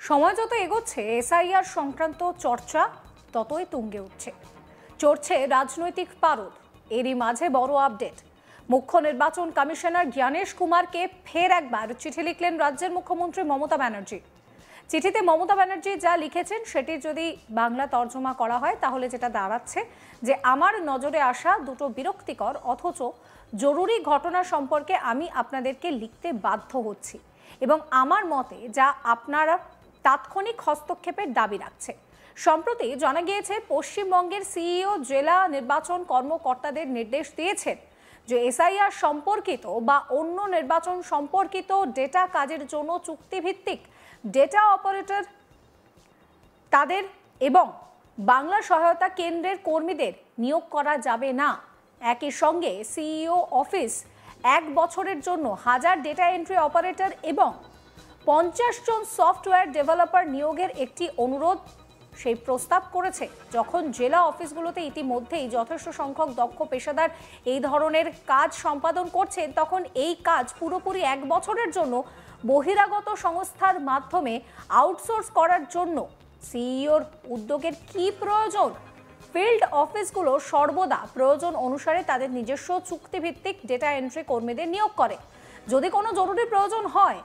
সময় যত এগোচ্ছে এসআইআর সংক্রান্ত চর্চা ততই তুঙ্গে উঠছে, চড়ছে রাজনৈতিক পারদ। এরই মাঝে বড় আপডেট, মুখ্য নির্বাচন কমিশনার জ্ঞানেশ কুমারকে ফের একবার চিঠি লিখলেন রাজ্যের মুখ্যমন্ত্রী মমতা ব্যানার্জি। চিঠিতে মমতা ব্যানার্জি যা লিখেছেন সেটি যদি বাংলা তর্জমা করা হয় তাহলে যেটা দাঁড়াচ্ছে যে আমার নজরে আসা দুটো বিরক্তিকর অথচ জরুরি ঘটনা সম্পর্কে আমি আপনাদেরকে লিখতে বাধ্য হচ্ছি এবং আমার মতে যা আপনারা তাৎক্ষণিক হস্তক্ষেপের দাবি রাখছে। সম্প্রতি জানা গিয়েছে পশ্চিমবঙ্গের সিইও জেলা নির্বাচন কর্মকর্তাদের নির্দেশ দিয়েছেন যে এসআইআর সম্পর্কিত বা অন্য নির্বাচন সম্পর্কিত ডেটা কাজের জন্য চুক্তিভিত্তিক ডেটা অপারেটর তাদের এবং বাংলা সহায়তা কেন্দ্রের কর্মীদের নিয়োগ করা যাবে না। একই সঙ্গে সিইও অফিস 1 বছরের জন্য 1000 ডেটা এন্ট্রি অপারেটর এবং 50 জন সফটওয়্যার ডেভেলপার নিয়োগের একটি অনুরোধ সেই প্রস্তাব করেছে। যখন জেলা অফিসগুলোতে ইতিমধ্যেই যথেষ্ট সংখ্যক দক্ষ পেশাদার এই ধরনের কাজ সম্পাদন করছেন, তখন এই কাজ পুরোপুরি 1 বছরের জন্য বহিরাগত সংস্থার মাধ্যমে আউটসোর্স করার জন্য সিইওর উদ্যোগের কি প্রয়োজন? ফিল্ড অফিসগুলো সর্বদা প্রয়োজন অনুসারে তাদের নিজস্ব চুক্তিভিত্তিক ডেটা এন্ট্রি কর্মীদের নিয়োগ করে। যদি কোনো জরুরি প্রয়োজন হয়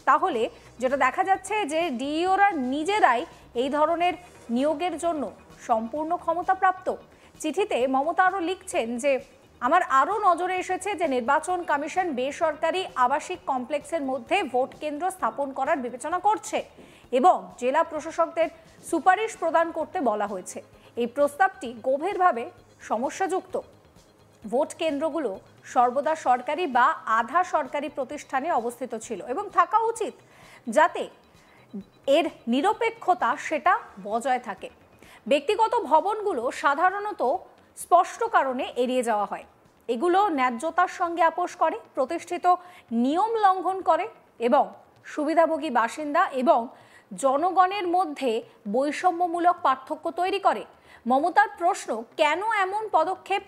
তাহলে যেটা দেখা যাচ্ছে যে ডিইওরা নিজেরাই এই ধরনের নিয়োগের জন্য সম্পূর্ণ ক্ষমতাপ্রাপ্ত। চিঠিতে মমতা আরও লিখছেন যে আমার আরও নজরে এসেছে যে নির্বাচন কমিশন বেসরকারি আবাসিক কমপ্লেক্সের মধ্যে ভোট কেন্দ্র স্থাপন করার বিবেচনা করছে এবং জেলা প্রশাসকদের সুপারিশ প্রদান করতে বলা হয়েছে। এই প্রস্তাবটি গভীরভাবে সমস্যাযুক্ত। ভোট কেন্দ্রগুলো সর্বদা সরকারি বা আধা সরকারি প্রতিষ্ঠানে অবস্থিত ছিল এবং থাকা উচিত যাতে এর নিরপেক্ষতা সেটা বজায় থাকে। ব্যক্তিগত ভবনগুলো সাধারণত স্পষ্ট কারণে এড়িয়ে যাওয়া হয়। এগুলো ন্যায্যতার সঙ্গে আপোষ করে, প্রতিষ্ঠিত নিয়ম লঙ্ঘন করে এবং সুবিধাভোগী বাসিন্দা এবং জনগণের মধ্যে বৈষম্যমূলক পার্থক্য তৈরি করে। মমতার প্রশ্ন, কেন এমন পদক্ষেপ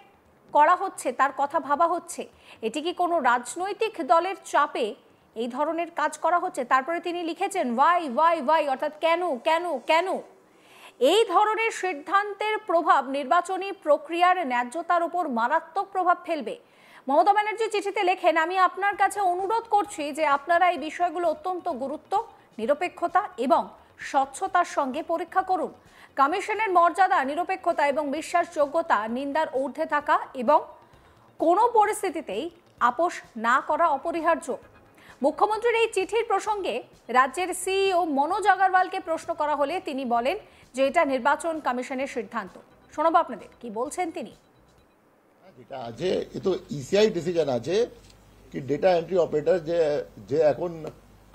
করা হচ্ছে তার কথা ভাবা হচ্ছে? এটি কি কোনো রাজনৈতিক দলের চাপে এই ধরনের কাজ করা হচ্ছে? তারপরে তিনি লিখেছেন ওয়াই অর্থাৎ কেন কেন কেন। এই ধরনের সিদ্ধান্তের প্রভাব নির্বাচনী প্রক্রিয়ার ন্যায্যতার উপর মারাত্মক প্রভাব ফেলবে। মমতা ব্যানার্জি চিঠিতে লেখেন, আমি আপনার কাছে অনুরোধ করছি যে আপনারা এই বিষয়গুলো অত্যন্ত গুরুত্ব, নিরপেক্ষতা এবং স্বচ্ছতার সঙ্গে পরীক্ষা করুন। কমিশনের মর্যাদা, নিরপেক্ষতা এবং বিশ্বাসযোগ্যতা নিন্দার ঊর্ধ্বে থাকা এবং কোনো পরিস্থিতিতেই আপোষ না করা অপরিহার্য। মুখ্যমন্ত্রীর এই চিঠির প্রসঙ্গে রাজ্যের সিইও মনোজ আগরওয়ালকে প্রশ্ন করা হলে তিনি বলেন যে এটা নির্বাচন কমিশনের সিদ্ধান্ত। শোনাবো আপনাদের কি বলছেন তিনি। যেটা আছে এ তো ইসিআই ডিসিশন আছে কি ডেটা এন্ট্রি অপারেটর যে এখন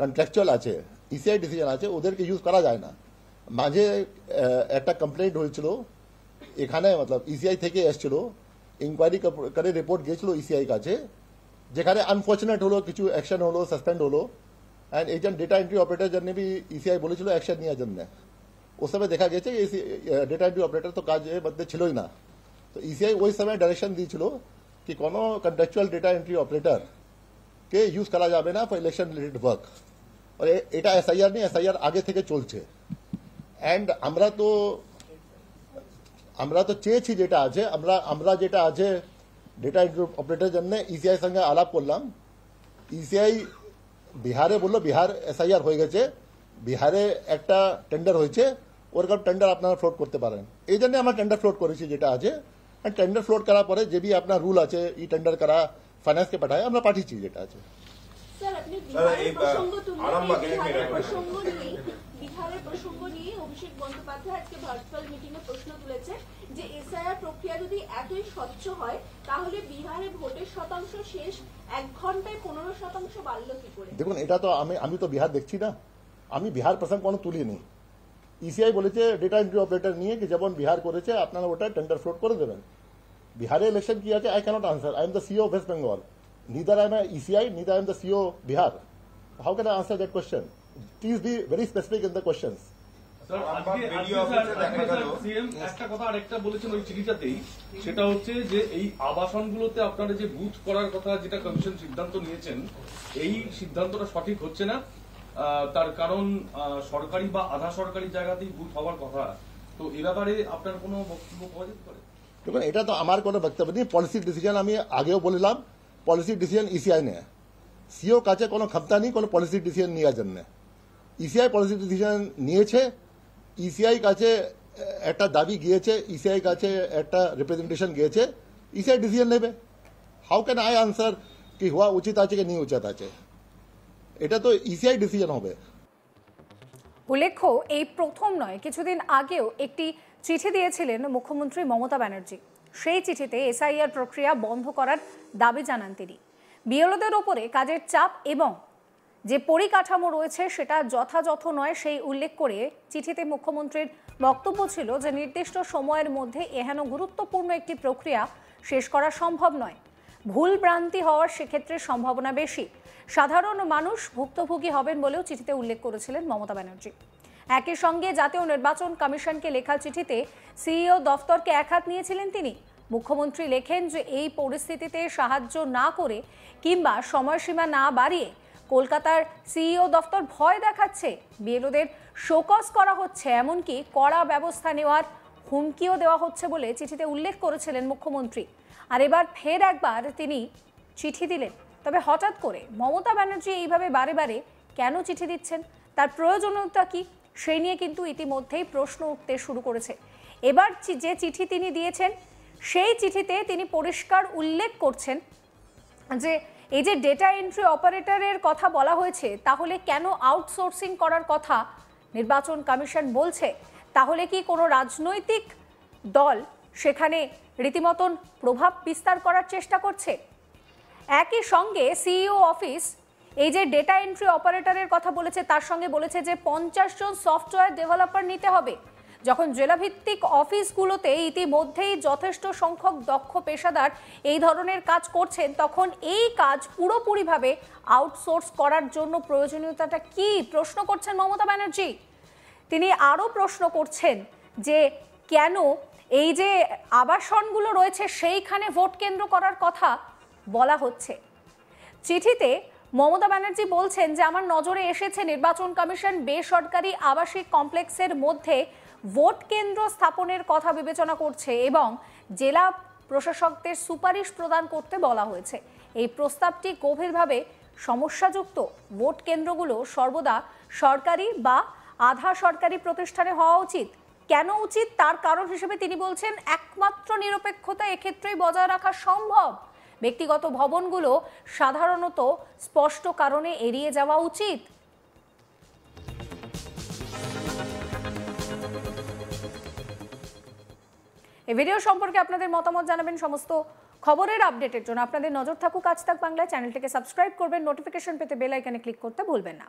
কন্ট্রাকচুয়াল আছে, ইসিআই ডিসিশন আছে, ওদেরকে ইউজ করা যায় না। মাঝে একটা কমপ্লেন্ট হয়েছিল এখানে, মতলব ইসিআই থেকে এসেছিল, ইনকোয়ারি করে রিপোর্ট গিয়েছিল ইসিআই কাছে, যেখানে আনফর্চুনেট হলো, কিছু অ্যাকশন হলো, সাসপেন্ড হলো। অ্যান্ড এইজন ডেটা এন্ট্রি অপারেটর জন্য বি ইসিআই বলেছিল অ্যাকশন নেওয়ার জন্য। ওই সময় দেখা গেছে ডেটা এন্ট্রি অপারেটর তো কাজ মধ্যে ছিলই না। তো ইসিআই ওই সময় ডাইরেকশন দিয়েছিল কি কোনো কন্ট্রাকচুয়াল ডেটা এন্ট্রি অপারেটরকে ইউজ করা যাবে না ফর ইলেকশন রিলেটেড ওয়ার্ক। আর এটা এসআইআর নেই, এসআইআর আগে থেকে চলছে। অ্যান্ড আমরা তো চেয়েছি যেটা আছে, আমরা যেটা আছে ডেটা এন্ট্রি অপারেটরের জন্য ইসিআই সঙ্গে আলাপ করলাম। ইসিআই বিহারে বললো বিহার এসআইআর হয়ে গেছে, বিহারে একটা টেন্ডার হয়েছে, ওরকম টেন্ডার আপনারা ফ্লোট করতে পারেন। এই জন্য আমরা টেন্ডার ফ্লোট করেছি যেটা আছে। টেন্ডার ফ্লোট করার পরে যে বি আপনার রুল আছে ই টেন্ডার করা ফাইন্যান্সকে পাঠায়, আমরা পাঠিয়েছি যেটা আছে। বিহারের প্রসঙ্গ নিয়ে অভিষেক বন্দ্যোপাধ্যায় আজকে ভার্চুয়াল মিটিং এ প্রশ্ন তুলেছে যে এসআইআর প্রক্রিয়া যদি এতই স্বচ্ছ হয় তাহলে বিহারে ভোটের শতাংশ শেষ 1 ঘন্টায় 15% বাড়লো কি করে? দেখুন, এটা তো আমি তো বিহার দেখছি না, আমি বিহার প্রসঙ্গ কোনো তুলিনি। ইসিআই বলেছে ডেটা এন্ট্রি অপারেটর নিয়ে কি যেমন বিহার করেছে আপনারা ওটা টেন্ডার ফ্লোট করে দেবেন। বিহারে ইলেকশন কি আছে I can't answer, I am the CO of West Bengal, neither I am a ECI, neither I am the CEO of Bihar. How can I answer that question? Please be very specific in the questions. একটা কথা আরেকটা বলেছেন ওই চিঠিটাতেই, সেটা হচ্ছে যে এই আবাসনগুলোতে আপনারা যে বুথ করার কথা যেটা কমিশন সিদ্ধান্ত নিয়েছেন, এই সিদ্ধান্তটা সঠিক হচ্ছে না। তার কারণ সরকারি বা আধা সরকারি জায়গাতেই বুথ হওয়ার কথা। তো এ ব্যাপারে আপনার কোনো বক্তব্য পাওয়া যেতে পারে? দেখুন, এটা তো আমার কোনো বক্তব্য নেই। পলিসি ডিসিশন আমি আগেও বললাম, পলিসি ডিসিশন ইসিআই নেয়। সিও কাছে কোনো ক্ষমতা নেই কোনো পলিসি ডিসিশন নেওয়ার জন্য। ইসিআই পলিসি ডিসিশন নিয়েছে, ইসিআই কাছে একটা দাবি গিয়েছে, ইসিআই কাছে একটা রিপ্রেজেন্টেশন গিয়েছে, ইসিআই ডিসিশন নেবে। হাউ ক্যান আই আনসার কি হওয়া উচিত আছে কি নেই উচিত আছে? এটা তো ইসিআই ডিসিশন হবে। উল্লেখ্য, এই প্রথম নয়, কিছুদিন আগেও একটি চিঠি দিয়েছিলেন মুখ্যমন্ত্রী মমতা ব্যানার্জি। সেই চিঠিতে এসআইআর প্রক্রিয়া বন্ধ করার দাবি জানান তিনি। বিএলওদের ওপরে কাজের চাপ এবং যে পরিকাঠামো রয়েছে সেটা যথাযথ নয় সেই উল্লেখ করে চিঠিতে মুখ্যমন্ত্রীর বক্তব্য ছিল যে নির্দিষ্ট সময়ের মধ্যে এহেন গুরুত্বপূর্ণ একটি প্রক্রিয়া শেষ করা সম্ভব নয়। ভুল ভ্রান্তি হওয়ার সেক্ষেত্রে সম্ভাবনা বেশি। সাধারণ মানুষ ভুক্তভোগী হবেন বলেও চিঠিতে উল্লেখ করেছিলেন মমতা ব্যানার্জি। একই সঙ্গে জাতীয় নির্বাচন কমিশনকে লেখা চিঠিতে সিইও দফতরকে একহাত নিয়েছিলেন তিনি। মুখ্যমন্ত্রী লেখেন যে এই পরিস্থিতিতে সাহায্য না করে কিংবা সময়সীমা না বাড়িয়ে কলকাতার সিইও দফতর ভয় দেখাচ্ছে, বিএলওদের শোকজ করা হচ্ছে, এমনকি কড়া ব্যবস্থা নেওয়ার হুমকিও দেওয়া হচ্ছে বলে চিঠিতে উল্লেখ করেছিলেন মুখ্যমন্ত্রী। আর এবার ফের একবার তিনি চিঠি দিলেন। তবে হঠাৎ করে মমতা ব্যানার্জি এইভাবে বারে বারে কেন চিঠি দিচ্ছেন, তার প্রয়োজনীয়তা কি, সেই নিয়ে কিন্তু ইতিমধ্যেই প্রশ্ন উঠতে শুরু করেছে। এবার যে চিঠি তিনি দিয়েছেন সেই চিঠিতে তিনি পরিষ্কার উল্লেখ করছেন যে এই যে ডেটা এন্ট্রি অপারেটরের কথা বলা হয়েছে, তাহলে কেন আউটসোর্সিং করার কথা নির্বাচন কমিশন বলছে? তাহলে কি কোনো রাজনৈতিক দল সেখানে রীতিমতন প্রভাব বিস্তার করার চেষ্টা করছে? একই সঙ্গে সিইও অফিস এই যে ডেটা এন্ট্রি অপারেটরের কথা বলেছে, তার সঙ্গে বলেছে যে 50 জন সফটওয়্যার ডেভেলপার নিতে হবে। যখন জেলাভিত্তিক অফিসগুলোতে ইতিমধ্যেই যথেষ্ট সংখ্যক দক্ষ পেশাদার এই ধরনের কাজ করছেন, তখন এই কাজ পুরোপুরিভাবে আউটসোর্স করার জন্য প্রয়োজনীয়তাটা কি প্রশ্ন করছেন মমতা ব্যানার্জি। তিনি আরও প্রশ্ন করছেন যে কেন এই যে আবাসনগুলো রয়েছে সেইখানে ভোট কেন্দ্র করার কথা বলা হচ্ছে। চিঠিতে মমতা ব্যানার্জি বলছেন যে আমার নজরে এসেছে নির্বাচন কমিশন বেসরকারি আবাসিক কমপ্লেক্সের মধ্যে ভোট কেন্দ্র স্থাপনের কথা বিবেচনা করছে এবং জেলা প্রশাসকদের সুপারিশ প্রদান করতে বলা হয়েছে। এই প্রস্তাবটি গভীরভাবে সমস্যাযুক্ত। ভোট কেন্দ্রগুলো সর্বদা সরকারি বা আধা সরকারি প্রতিষ্ঠানে হওয়া উচিত। কেন উচিত তার কারণ হিসেবে তিনি বলছেন একমাত্র নিরপেক্ষতা এক্ষেত্রেই বজায় রাখা সম্ভব। ব্যক্তিগত ভবনগুলো সাধারণত স্পষ্ট কারণে এড়িয়ে যাওয়া উচিত। এই ভিডিও সম্পর্কে আপনাদের মতামত জানাবেন। সমস্ত খবরের আপডেটের জন্য আপনাদের নজর থাকুক আজ তাক বাংলা। চ্যানেলটিকে সাবস্ক্রাইব করবেন, নোটিফিকেশন পেতে বেল আইকনে ক্লিক করতে ভুলবেন না।